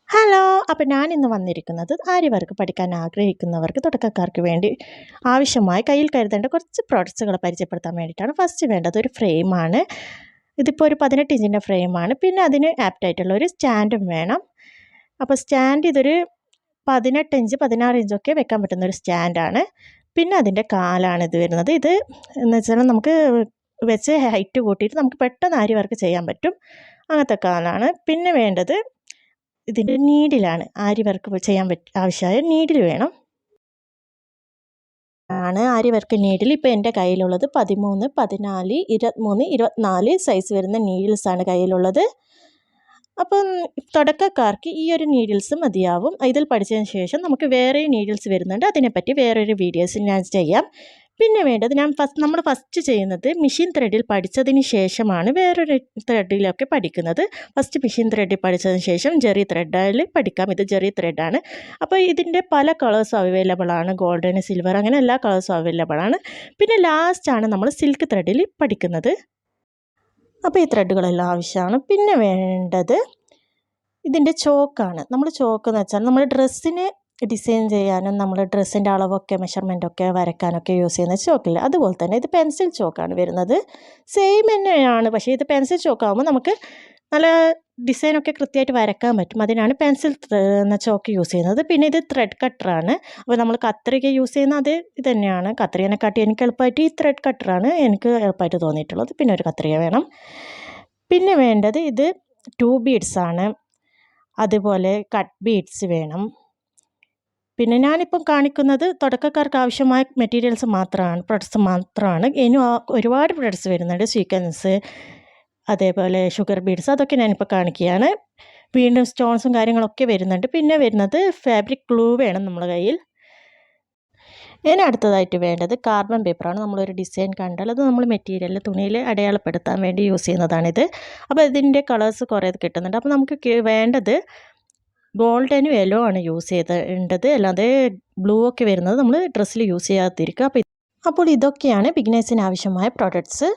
Hello! അപ്പോൾ ഞാനിന്ന് വന്നിരിക്കുന്നത് ആരി വർക്ക് പഠിക്കാൻ ആഗ്രഹിക്കുന്നവർക്ക് തുടക്കക്കാർക്ക് വേണ്ടി ആവശ്യമായി കയ്യിൽ കരുതേണ്ട കുറച്ച് പ്രോഡക്ട്സുകൾ പരിചയപ്പെടുത്താൻ വേണ്ടിയിട്ടാണ്. ഫസ്റ്റ് വേണ്ടത് ഒരു ഫ്രെയിമാണ്. ഇതിപ്പോൾ ഒരു 18 ഇഞ്ചിൻ്റെ ഫ്രെയിമാണ്. പിന്നെ അതിന് ആപ്റ്റായിട്ടുള്ള ഒരു സ്റ്റാൻഡും വേണം. അപ്പോൾ സ്റ്റാൻഡ് ഇതൊരു 18 ഇഞ്ച് 16 ഇഞ്ചൊക്കെ വെക്കാൻ പറ്റുന്ന ഒരു സ്റ്റാൻഡാണ്. പിന്നെ അതിൻ്റെ കാലാണ് ഇത് വരുന്നത്. ഇത് എന്ന് വെച്ചാൽ നമുക്ക് വെച്ച് ഹൈറ്റ് കൂട്ടിയിട്ട് നമുക്ക് പെട്ടെന്ന് ആരി വർക്ക് ചെയ്യാൻ പറ്റും. അങ്ങനത്തെ കാലാണ്. പിന്നെ വേണ്ടത് ഇതിൻ്റെ നീഡിലാണ്. ആരി വർക്ക് ചെയ്യാൻ ആവശ്യമായ നീഡിൽ വേണം. ആരി വർക്ക് നീഡിൽ ഇപ്പോൾ എൻ്റെ കയ്യിലുള്ളത് 13, 14, 23, 24 സൈസ് വരുന്ന നീഡിൽസാണ് കയ്യിലുള്ളത്. അപ്പം തുടക്കക്കാർക്ക് ഈ ഒരു നീഡിൽസ് മതിയാവും. ഇതിൽ പഠിച്ചതിന് ശേഷം നമുക്ക് വേറെ നീഡിൽസ് വരുന്നുണ്ട്. അതിനെപ്പറ്റി വേറൊരു വീഡിയോസ് ഞാൻ ചെയ്യാം. പിന്നെ വേണ്ടത് നമ്മൾ ഫസ്റ്റ് ചെയ്യുന്നത് മെഷീൻ ത്രെഡിൽ പഠിച്ചതിന് ശേഷമാണ് വേറൊരു ത്രെഡിലൊക്കെ പഠിക്കുന്നത്. ഫസ്റ്റ് മെഷീൻ ത്രെഡിൽ പഠിച്ചതിന് ശേഷം ജെറി ത്രെഡിൽ പഠിക്കാം. ഇത് ജെറി ത്രെഡാണ്. അപ്പോൾ ഇതിൻ്റെ പല കളേഴ്സും അവൈലബിൾ ആണ്. ഗോൾഡൻ, സിൽവർ അങ്ങനെ എല്ലാ കളേഴ്സും അവൈലബിൾ ആണ്. പിന്നെ ലാസ്റ്റാണ് നമ്മൾ സിൽക്ക് ത്രെഡിൽ പഠിക്കുന്നത്. അപ്പോൾ ഈ ത്രെഡുകളെല്ലാം ആവശ്യമാണ്. പിന്നെ വേണ്ടത് ഇതിൻ്റെ ചോക്കാണ്. നമ്മൾ ചോക്ക് എന്ന് വെച്ചാൽ നമ്മൾ ഡ്രസ്സിന് ഡിസൈൻ ചെയ്യാനും നമ്മൾ ഡ്രസ്സിൻ്റെ അളവൊക്കെ മെഷർമെൻറ്റൊക്കെ വരയ്ക്കാനൊക്കെ യൂസ് ചെയ്യുന്ന ചോക്കില്ല, അതുപോലെ തന്നെ ഇത് പെൻസിൽ ചോക്കാണ് വരുന്നത്. സെയിം തന്നെയാണ്, പക്ഷേ ഇത് പെൻസിൽ ചോക്കാകുമ്പോൾ നമുക്ക് നല്ല ഡിസൈനൊക്കെ കൃത്യമായിട്ട് വരയ്ക്കാൻ പറ്റും. അതിനാണ് പെൻസിൽ എന്ന ചോക്ക് യൂസ് ചെയ്യുന്നത്. പിന്നെ ഇത് ത്രെഡ് കട്ടറാണ്. അപ്പോൾ നമ്മൾ കത്രിക യൂസ് ചെയ്യുന്ന അത് ഇത് തന്നെയാണ്. കത്രികനെക്കാട്ടി എനിക്ക് എളുപ്പമായിട്ട് ഈ ത്രെഡ് കട്ടറാണ് എനിക്ക് എളുപ്പമായിട്ട് തോന്നിയിട്ടുള്ളത്. പിന്നെ ഒരു കത്രിക വേണം. പിന്നെ വേണ്ടത് ഇത് 2 ബീഡ്സാണ്. അതുപോലെ കട്ട് ബീഡ്സ് വേണം. പിന്നെ ഞാനിപ്പം കാണിക്കുന്നത് തുടക്കക്കാർക്ക് ആവശ്യമായ മെറ്റീരിയൽസ് മാത്രമാണ്, പ്രൊഡക്ട്സ് മാത്രമാണ്. ഇനി ഒരുപാട് പ്രൊഡക്ട്സ് വരുന്നുണ്ട്. സീക്വൻസ്, അതേപോലെ ഷുഗർ ബീഡ്സ്, അതൊക്കെ ഞാനിപ്പോൾ കാണിക്കുകയാണ്. വീണ്ടും സ്റ്റോൺസും കാര്യങ്ങളൊക്കെ വരുന്നുണ്ട്. പിന്നെ വരുന്നത് ഫാബ്രിക് ഗ്ലൂ വേണം നമ്മുടെ കയ്യിൽ. ഇനി അടുത്തതായിട്ട് വേണ്ടത് കാർബൺ പേപ്പറാണ്. നമ്മളൊരു ഡിസൈൻ കണ്ടാൽ അത് നമ്മൾ മെറ്റീരിയൽ തുണിയിൽ അടയാളപ്പെടുത്താൻ വേണ്ടി യൂസ് ചെയ്യുന്നതാണിത്. അപ്പോൾ ഇതിൻ്റെ കളേഴ്സ് കുറേ കിട്ടുന്നുണ്ട്. അപ്പോൾ നമുക്ക് വേണ്ടത് ഗോൾഡനും യെല്ലോ ആണ് യൂസ് ചെയ്തേണ്ടത്. അല്ലാതെ ബ്ലൂ ഒക്കെ വരുന്നത് നമ്മൾ ഡ്രസ്സിൽ യൂസ് ചെയ്യാതിരിക്കുക. അപ്പോൾ ഇതൊക്കെയാണ് ബിഗിനേഴ്സിന് ആവശ്യമായ പ്രോഡക്ട്സ്.